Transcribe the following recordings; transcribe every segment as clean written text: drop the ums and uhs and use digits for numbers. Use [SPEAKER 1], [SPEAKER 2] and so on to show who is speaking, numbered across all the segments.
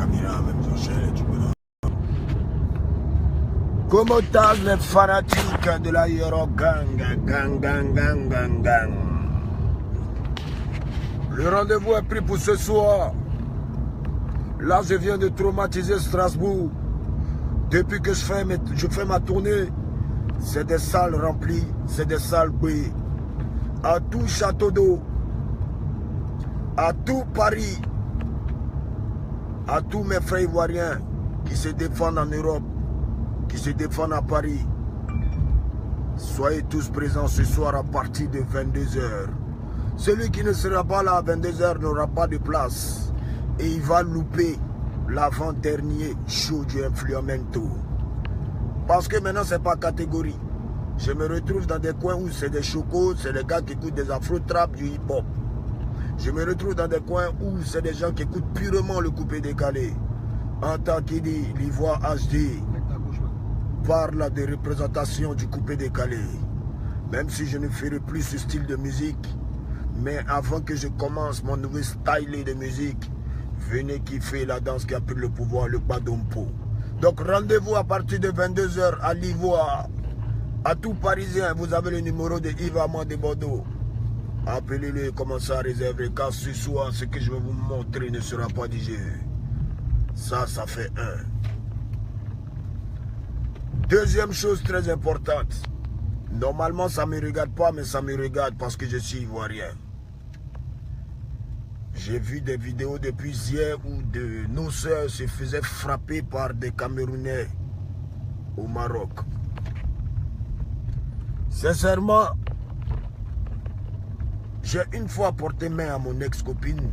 [SPEAKER 1] caméra, même sur chaîne, tu peux là. Comment t'as les fanatiques de la Yoro Gang, gang. Le rendez-vous est pris pour ce soir. Là, je viens de traumatiser Strasbourg. Depuis que je fais ma tournée, c'est des salles remplies, c'est des salles bouées. À tout château d'eau, à tout Paris, à tous mes frères ivoiriens qui se défendent en Europe, qui se défendent à Paris. Soyez tous présents ce soir à partir de 22 h. Celui qui ne sera pas là à 22 h n'aura pas de place. Et il va louper l'avant-dernier show du Influamento. Parce que maintenant, c'est pas catégorie. Je me retrouve dans des coins où c'est des chocos, c'est des gars qui écoutent des afro-trap, du hip-hop. Je me retrouve dans des coins où c'est des gens qui écoutent purement le coupé décalé. En tant qu'il dit, l'Ivoire HD parle de représentation du coupé décalé. Même si je ne ferai plus ce style de musique, mais avant que je commence mon nouveau style de musique, venez kiffer la danse qui a pris le pouvoir, le Badompo. Donc rendez-vous à partir de 22 h à l'Ivoire. À tout Parisien, vous avez le numéro de Yves Amand de Bordeaux. Appelez-le et commencez à réserver, car ce soir, ce que je vais vous montrer ne sera pas du jeu. Ça fait un. Deuxième chose très importante. Normalement, ça ne me regarde pas, mais ça me regarde parce que je suis ivoirien. J'ai vu des vidéos depuis hier où nos soeurs se faisaient frapper par des Camerounais au Maroc. Sincèrement, j'ai une fois porté main à mon ex-copine,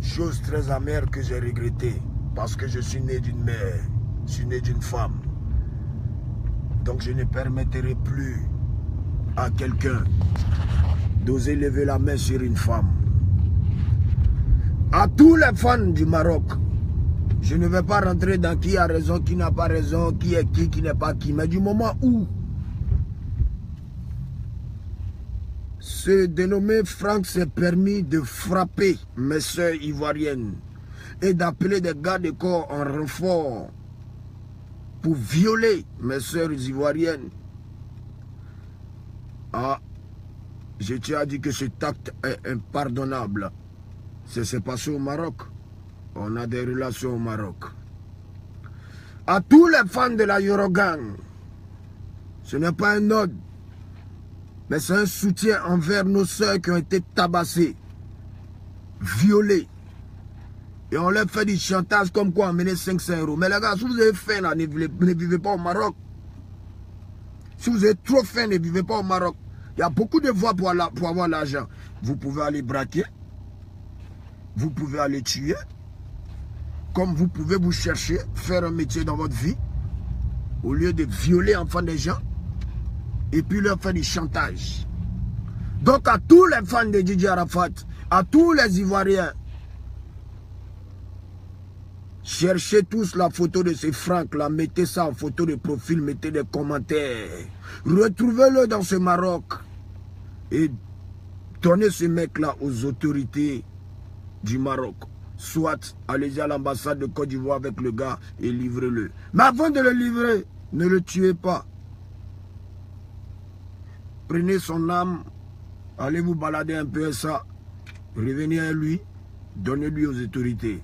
[SPEAKER 1] chose très amère que j'ai regrettée, parce que je suis né d'une mère, je suis né d'une femme. Donc je ne permettrai plus à quelqu'un d'oser lever la main sur une femme. À tous les fans du Maroc, je ne vais pas rentrer dans qui a raison, qui n'a pas raison, qui est qui n'est pas qui, mais du moment où ce dénommé Franck s'est permis de frapper mes soeurs ivoiriennes et d'appeler des gars de corps en renfort pour violer mes soeurs ivoiriennes. Ah, je tiens à dire que cet acte est impardonnable. Ça s'est passé au Maroc. On a des relations au Maroc. À tous les fans de la Yoro Gang, ce n'est pas un ordre, mais c'est un soutien envers nos soeurs qui ont été tabassées, violées. Et on leur fait du chantage comme quoi emmener 500 €. Mais les gars, si vous avez faim là, ne vivez pas au Maroc. Si vous avez trop faim, ne vivez pas au Maroc. Il y a beaucoup de voies pour avoir l'argent. Vous pouvez aller braquer. Vous pouvez aller tuer. Comme vous pouvez vous chercher, faire un métier dans votre vie. Au lieu de violer enfants des gens. Et puis leur faire du chantage. Donc à tous les fans de Didier Arafat, à tous les Ivoiriens, cherchez tous la photo de ces Franck là, mettez ça en photo de profil, mettez des commentaires. Retrouvez-le dans ce Maroc. Et donnez ce mec là aux autorités du Maroc. Soit allez-y à l'ambassade de Côte d'Ivoire avec le gars et livrez-le. Mais avant de le livrer, ne le tuez pas. Prenez son âme, allez vous balader un peu à ça, revenez à lui, donnez-lui aux autorités.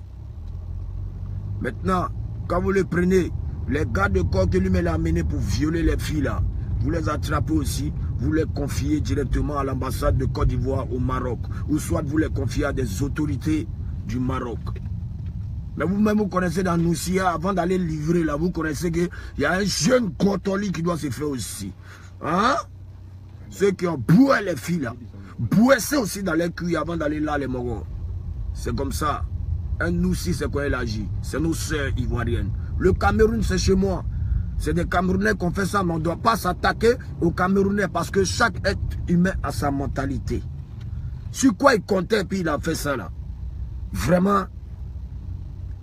[SPEAKER 1] Maintenant, quand vous le prenez, les gars de corps que lui l'a amené pour violer les filles là, vous les attrapez aussi, vous les confiez directement à l'ambassade de Côte d'Ivoire au Maroc, ou soit vous les confiez à des autorités du Maroc. Mais vous-même, vous connaissez dans Noussia, avant d'aller livrer là, vous connaissez qu'il y a un jeune catholique qui doit se faire aussi. Hein? Ceux qui ont boué les filles là, bouessé aussi dans les cuits avant d'aller là les morons. C'est comme ça. Un Noussi, c'est quoi il agit? C'est nos sœurs ivoiriennes. Le Cameroun, c'est chez moi. C'est des Camerounais qui ont fait ça, mais on ne doit pas s'attaquer aux Camerounais parce que chaque être humain a sa mentalité. Sur quoi il comptait, puis il a fait ça là. Vraiment,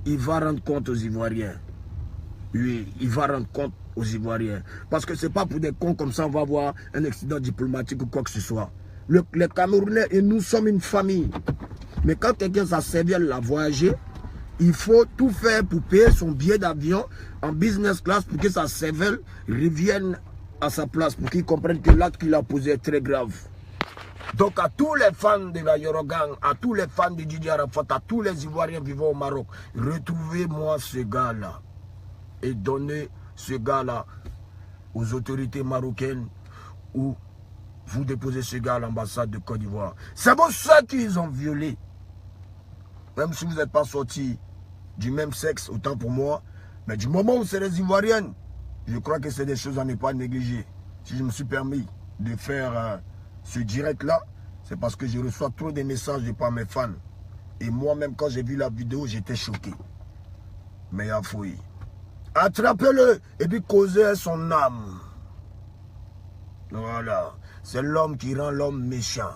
[SPEAKER 1] il va rendre compte aux Ivoiriens. Oui, il va rendre compte aux Ivoiriens. Parce que ce n'est pas pour des cons comme ça, on va avoir un accident diplomatique ou quoi que ce soit. Les Camerounais et nous sommes une famille. Mais quand quelqu'un s'est servi à la voyager, Il faut tout faire pour payer son billet d'avion en business class pour que sa cervelle revienne à sa place, pour qu'il comprenne que l'acte qu'il a posé est très grave. Donc à tous les fans de la Yorogang, à tous les fans de Didier Arafat, à tous les Ivoiriens vivant au Maroc, retrouvez-moi ce gars-là et donnez ce gars-là aux autorités marocaines ou vous déposez ce gars à l'ambassade de Côte d'Ivoire. C'est pour ça qu'ils ont violé. Même si vous n'êtes pas sortis du même sexe, autant pour moi, mais du moment où c'est les Ivoiriennes, je crois que c'est des choses à ne pas négliger. Si je me suis permis de faire ce direct-là, c'est parce que je reçois trop de messages de par mes fans. Et moi-même, quand j'ai vu la vidéo, j'étais choqué. Mais il a fouillé. Attrapez-le et puis causez son âme. Voilà. C'est l'homme qui rend l'homme méchant.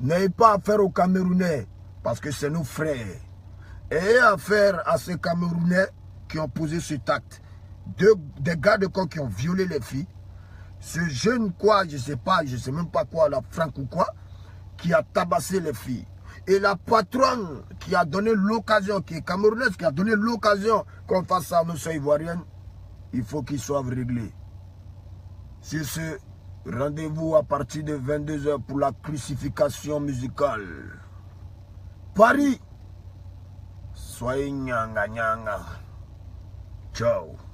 [SPEAKER 1] N'ayez pas affaire aux Camerounais, parce que c'est nos frères. Ayez affaire à ces Camerounais qui ont posé cet acte. Des gars de corps qui ont violé les filles. Ce jeune quoi, je sais même pas quoi, la Franck ou quoi, qui a tabassé les filles. Et la patronne qui a donné l'occasion, qui est camerounaise, qui a donné l'occasion qu'on fasse ça à nos soeurs ivoiriennes, il faut qu'ils soient réglés. Sur ce, rendez-vous à partir de 22 h pour la crucifixion musicale. Paris, soyez nyanga nyanga. Ciao.